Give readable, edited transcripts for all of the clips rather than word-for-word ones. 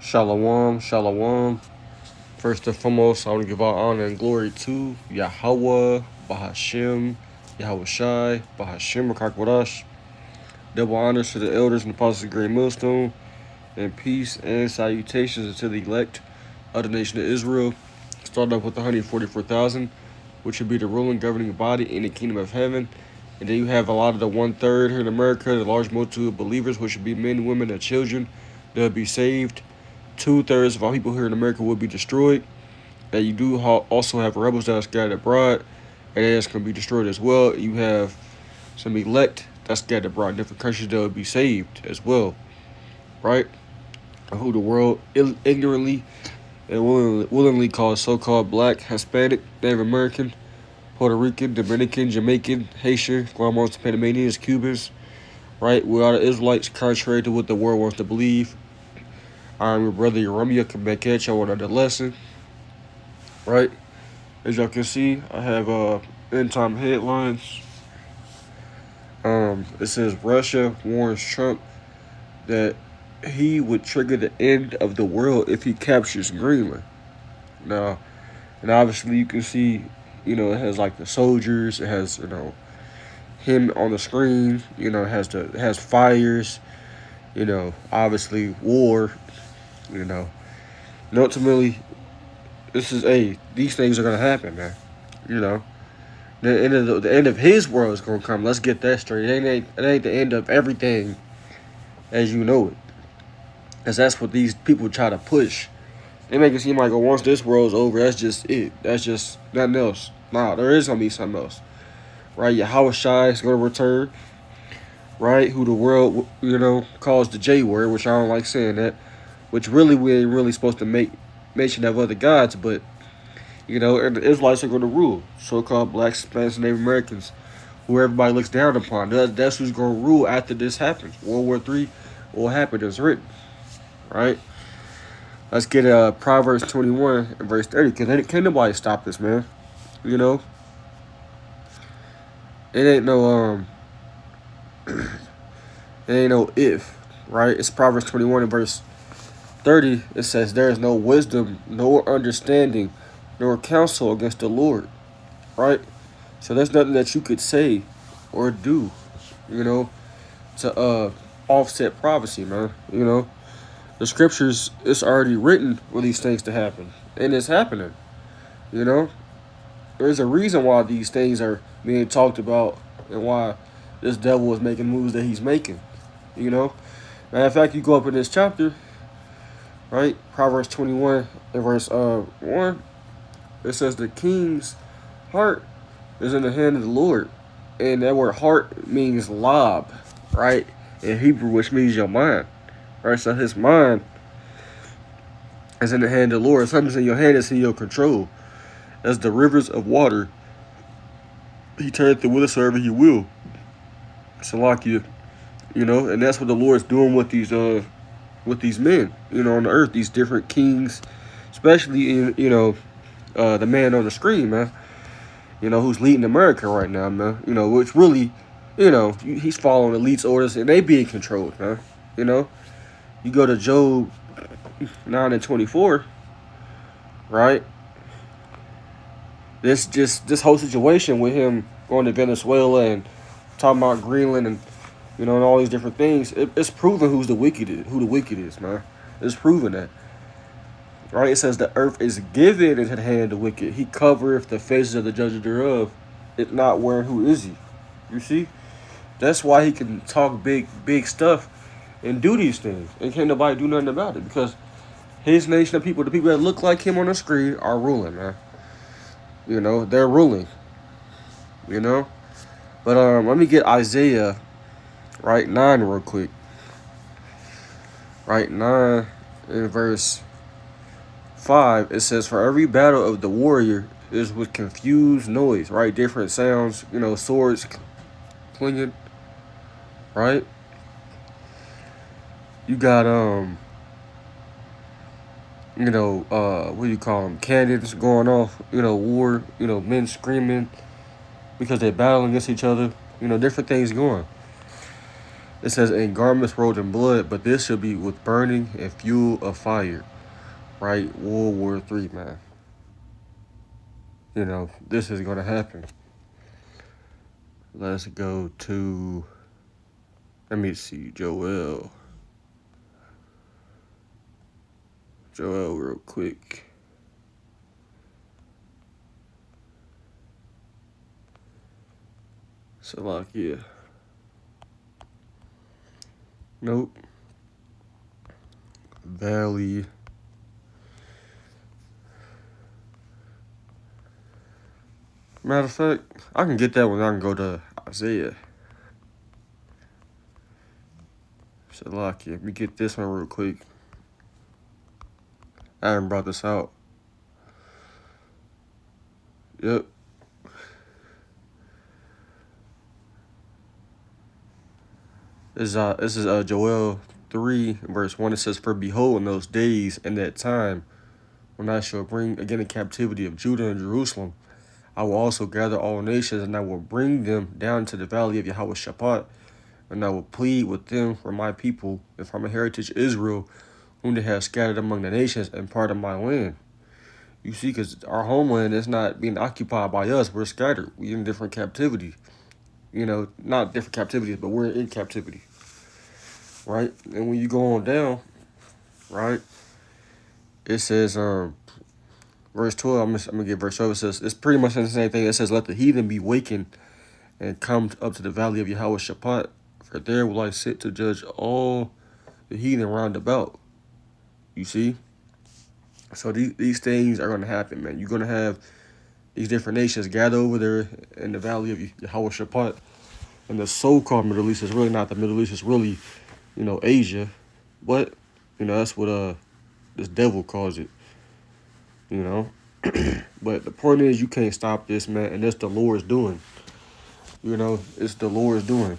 Shalom, shalom. First and foremost, I want to give all honor and glory to Yahweh, Bahashem, Yahweh Shai, Bahashem, Rakakwadash. Double honors to the elders and apostles of the Great Millstone, and peace and salutations to the elect of the nation of Israel. Start off with 144,000, which would be the ruling governing body in the kingdom of heaven. And then you have a lot of the 1/3 here in America, the large multitude of believers, which would be men, women, and children, that will be saved. 2/3 of all people here in America will be destroyed. And you do also have rebels that are scattered abroad, and that's going to be destroyed as well. You have some elect that's scattered abroad in different countries that will be saved as well, right? Who the world ignorantly and willingly calls so-called black, Hispanic, Native American, Puerto Rican, Dominican, Jamaican, Haitian, Guatemalans, Panamanians, Cubans, right? We are the Israelites, contrary to what the world wants to believe. I'm your brother Yeromia. Come back at y'all with another lesson, right? As y'all can see, I have end time headlines. It says Russia warns Trump that he would trigger the end of the world if he captures Greenland. Now, and obviously you can see, it has like the soldiers, it has, him on the screen, it has fires, obviously war, and ultimately this is these things are gonna happen, man. The end of his world is gonna come. Let's get that straight. It ain't the end of everything as you know it. Because that's what these people try to push. They make it seem like, once this world's over, that's just it. That's just nothing else. Nah, there is going to be something else. Right? Yahweh Shai is going to return. Right? Who the world, calls the J word, which I don't like saying that. Which really, we ain't really supposed to make mention of other gods. But, and the Israelites are going to rule. So-called blacks, Hispanics, and Native Americans. Who everybody looks down upon. That's who's going to rule after this happens. World War III will happen as written. Right? Let's get Proverbs 21 and verse 30, because can't nobody stop this, man. It ain't no it ain't no if, right? It's Proverbs 21 and verse 30. It says, there is no wisdom, nor understanding, nor counsel against the Lord, right? So there's nothing that you could say or do, to offset prophecy, man. The scriptures, it's already written for these things to happen. And it's happening. There's a reason why these things are being talked about and why this devil is making moves that he's making. Matter of fact, you go up in this chapter, right? Proverbs 21 and verse 1. It says the king's heart is in the hand of the Lord. And that word heart means lob, right? In Hebrew, which means your mind. Right, so his mind is in the hand of the Lord. Something's in your hand is in your control. As the rivers of water, he turneth the whithersoever he will. Salakia, and that's what the Lord's doing with these men, on the earth, these different kings, especially the man on the screen, man. Who's leading America right now, man. Which really, he's following elite's orders and they being controlled, man. You go to Job 9 and 24, right? This whole situation with him going to Venezuela and talking about Greenland and and all these different things, it's proven who the wicked is, man. It's proven that. Right? It says the earth is given into the hand of the wicked. He covereth the faces of the judges thereof. If not, where who is he? You see? That's why he can talk big stuff and do these things, and can't nobody do nothing about it, because his nation of people, the people that look like him on the screen, are ruling, man. They're ruling. But let me get Isaiah, right, 9 real quick. Right, 9 in verse 5, it says, for every battle of the warrior is with confused noise, right? Different sounds, swords clinging, right? You got, what do you call them? Cannons going off, war, men screaming because they're battling against each other, different things going. It says, in garments rolled in blood, but this shall be with burning and fuel of fire. Right? World War III, man. You know, this is going to happen. Let's go to, let me see, Joel real quick. Salakia. Nope. Valley. Matter of fact, I can get that when I can go to Isaiah. Salakia. Let me get this one real quick. I haven't brought this out. Yep. This is Joel 3, verse 1. It says, for behold, in those days and that time, when I shall bring again the captivity of Judah and Jerusalem, I will also gather all nations, and I will bring them down to the valley of Yahweh, and I will plead with them for my people and for my heritage Israel, whom they have scattered among the nations and part of my land. You see, because our homeland is not being occupied by us. We're scattered. We're in different captivity. You know, not different captivities, but we're in captivity. Right? And when you go on down, right, it says, verse 12, I'm going to get verse 12. It says, it's pretty much the same thing. It says, let the heathen be wakened and come up to the valley of Yahweh, for there will I sit to judge all the heathen round about. You see? So these things are going to happen, man. You're going to have these different nations gather over there in the valley of Yahweh, and the so-called Middle East is really not the Middle East. It's really, you know, Asia. But, you know, that's what this devil calls it. You know? But the point is, you can't stop this, man, and it's the Lord's doing. You know, it's the Lord's doing.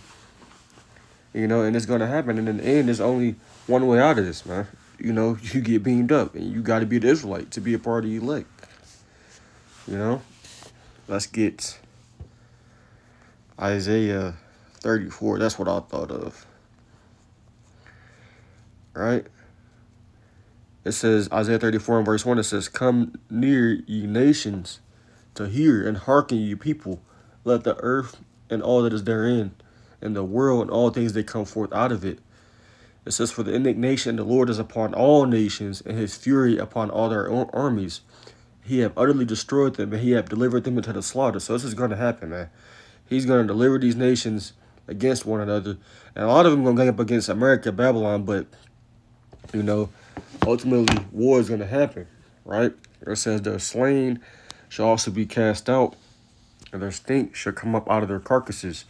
You know, and it's going to happen. And in the end, there's only one way out of this, man. You know, you get beamed up, and you got to be an Israelite to be a part of the elect. You know? Let's get Isaiah 34. That's what I thought of. Right? It says, Isaiah 34 and verse 1, it says, come near, ye nations, to hear, and hearken, ye people. Let the earth and all that is therein, and the world and all things that come forth out of it. It says, for the indignation of the Lord is upon all nations, and his fury upon all their armies. He have utterly destroyed them, and he have delivered them into the slaughter. So this is going to happen, man. He's going to deliver these nations against one another. And a lot of them going to gang up against America, Babylon, but, you know, ultimately war is going to happen, right? It says, their slain shall also be cast out, and their stink shall come up out of their carcasses,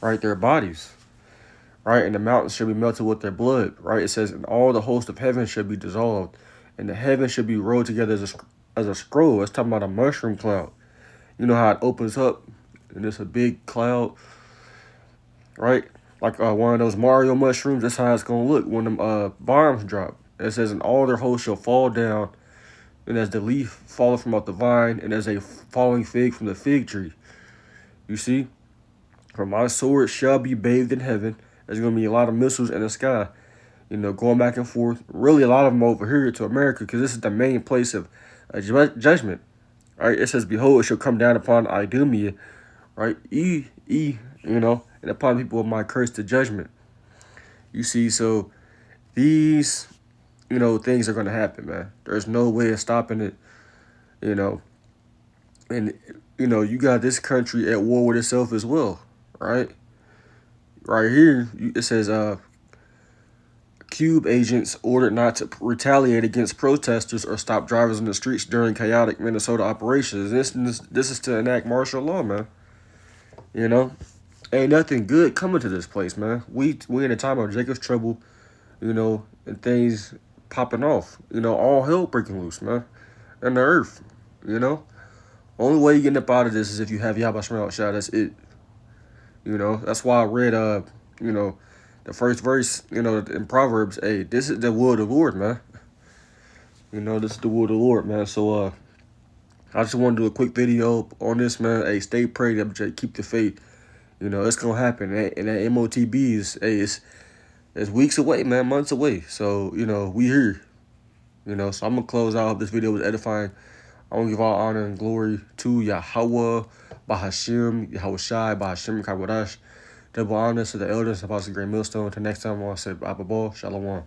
right? Their bodies, right? And the mountains shall be melted with their blood, right? It says, and all the host of heaven shall be dissolved, and the heavens shall be rolled together as a scroll. It's talking about a mushroom cloud. You know how it opens up, and it's a big cloud, right? Like one of those Mario mushrooms. That's how it's going to look when them bombs drop. It says, and all their hosts shall fall down, and as the leaf falleth from out the vine, and as a falling fig from the fig tree. You see? For my sword shall be bathed in heaven. There's going to be a lot of missiles in the sky, you know, going back and forth. Really, a lot of them over here to America, because this is the main place of judgment. Right? It says, behold, it shall come down upon Idumea, right? You know, and upon people of my curse to judgment. You see, so these, you know, things are going to happen, man. There's no way of stopping it, you know. And, you know, you got this country at war with itself as well, right? Right here, it says, Cube agents ordered not to retaliate against protesters or stop drivers in the streets during chaotic Minnesota operations. This is to enact martial law, man. You know, ain't nothing good coming to this place, man. We in a time of Jacob's trouble, you know, and things popping off. You know, all hell breaking loose, man, and the earth. You know, only way you getting up out of this is if you have YASHAMIAHLA. That's it. You know, that's why I read you know, the first verse, you know, in Proverbs. Hey, this is the will of the Lord, man. You know, this is the will of the Lord, man. So I just want to do a quick video on this, man. Hey, stay prayed up, keep the faith. You know, it's going to happen. And that MOTB is, hey, it's weeks away, man, months away. So, you know, we here. You know, so I'm going to close out. Hope this video was edifying. I want to give all honor and glory to Yahweh, Bahashim, Yahweh Shai, Bahashim, Kakwadash. Double honor to the elders, Apostle Great Millstone. Until next time, I want to say, Abba Shalom.